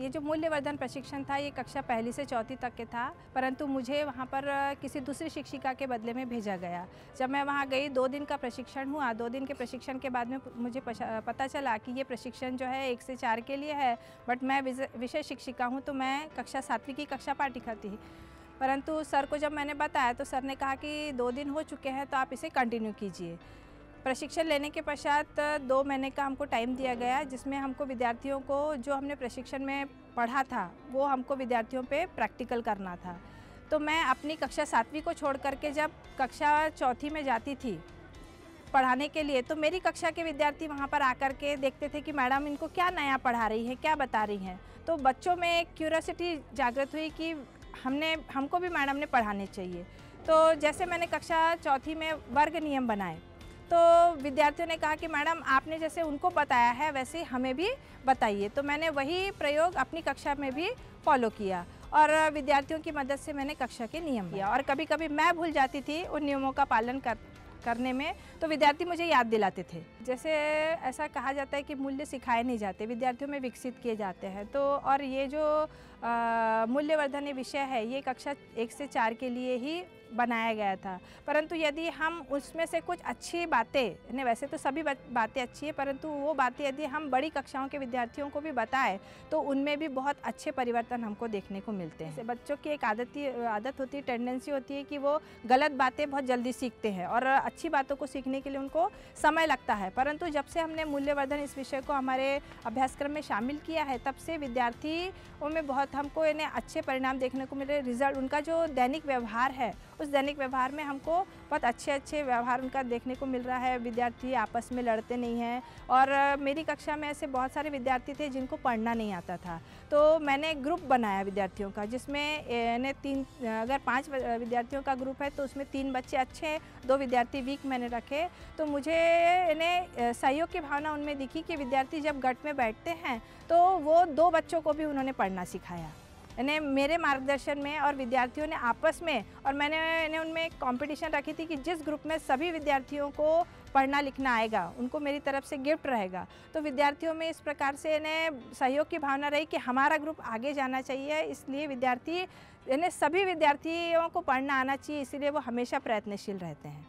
ये जो मूल्यवर्धन प्रशिक्षण था ये कक्षा पहली से चौथी तक के था, परंतु मुझे वहाँ पर किसी दूसरी शिक्षिका के बदले में भेजा गया। जब मैं वहाँ गई 2 दिन का प्रशिक्षण हुआ। 2 दिन के प्रशिक्षण के बाद में मुझे पता चला कि ये प्रशिक्षण जो है 1 से 4 के लिए है, बट मैं विषय शिक्षिका हूँ तो मैं कक्षा 7वीं की कक्षा पाठिका थी। परंतु सर को जब मैंने बताया तो सर ने कहा कि 2 दिन हो चुके हैं तो आप इसे कंटिन्यू कीजिए। प्रशिक्षण लेने के पश्चात 2 महीने का हमको टाइम दिया गया, जिसमें हमको विद्यार्थियों को जो हमने प्रशिक्षण में पढ़ा था वो हमको विद्यार्थियों पे प्रैक्टिकल करना था। तो मैं अपनी कक्षा 7वीं को छोड़ करके जब कक्षा चौथी में जाती थी पढ़ाने के लिए, तो मेरी कक्षा के विद्यार्थी वहाँ पर आकर के देखते थे कि मैडम इनको क्या नया पढ़ा रही हैं, क्या बता रही हैं। तो बच्चों में एक क्यूरियोसिटी जागृत हुई कि हमको भी मैडम ने पढ़ाने चाहिए। तो जैसे मैंने कक्षा चौथी में वर्ग नियम बनाए तो विद्यार्थियों ने कहा कि मैडम आपने जैसे उनको बताया है वैसे हमें भी बताइए। तो मैंने वही प्रयोग अपनी कक्षा में भी फॉलो किया और विद्यार्थियों की मदद से मैंने कक्षा के नियम किया। और कभी कभी मैं भूल जाती थी उन नियमों का पालन करने में, तो विद्यार्थी मुझे याद दिलाते थे। जैसे ऐसा कहा जाता है कि मूल्य सिखाए नहीं जाते, विद्यार्थियों में विकसित किए जाते हैं। तो और ये जो मूल्यवर्धन विषय है ये कक्षा 1 से 4 के लिए ही बनाया गया था। परंतु यदि हम उसमें से कुछ अच्छी बातें, ने वैसे तो सभी बातें अच्छी है, परंतु वो बातें यदि हम बड़ी कक्षाओं के विद्यार्थियों को भी बताएं तो उनमें भी बहुत अच्छे परिवर्तन हमको देखने को मिलते हैं। बच्चों की एक आदत होती है, टेंडेंसी होती है कि वो गलत बातें बहुत जल्दी सीखते हैं और अच्छी बातों को सीखने के लिए उनको समय लगता है। परंतु जब से हमने मूल्यवर्धन इस विषय को हमारे अभ्यासक्रम में शामिल किया है तब से विद्यार्थियों में बहुत हमको इन्हें अच्छे परिणाम देखने को मिले। रिजल्ट उनका जो दैनिक व्यवहार है उस दैनिक व्यवहार में हमको बहुत अच्छे व्यवहार उनका देखने को मिल रहा है। विद्यार्थी आपस में लड़ते नहीं हैं। और मेरी कक्षा में ऐसे बहुत सारे विद्यार्थी थे जिनको पढ़ना नहीं आता था, तो मैंने ग्रुप बनाया विद्यार्थियों का, जिसमें अगर 5 विद्यार्थियों का ग्रुप है तो उसमें 3 बच्चे अच्छे, 2 विद्यार्थी वीक मैंने रखे। तो मुझे इन्हें सहयोग की भावना उनमें दिखी कि विद्यार्थी जब गट में बैठते हैं तो वो 2 बच्चों को भी उन्होंने पढ़ना सिखाया इन्हें मेरे मार्गदर्शन में, और विद्यार्थियों ने आपस में, और मैंने इन्हें उनमें एक कॉम्पिटिशन रखी थी कि जिस ग्रुप में सभी विद्यार्थियों को पढ़ना लिखना आएगा उनको मेरी तरफ से गिफ्ट रहेगा। तो विद्यार्थियों में इस प्रकार से इन्हें सहयोग की भावना रही कि हमारा ग्रुप आगे जाना चाहिए, इसलिए सभी विद्यार्थियों को पढ़ना आना चाहिए, इसीलिए वो हमेशा प्रयत्नशील रहते हैं।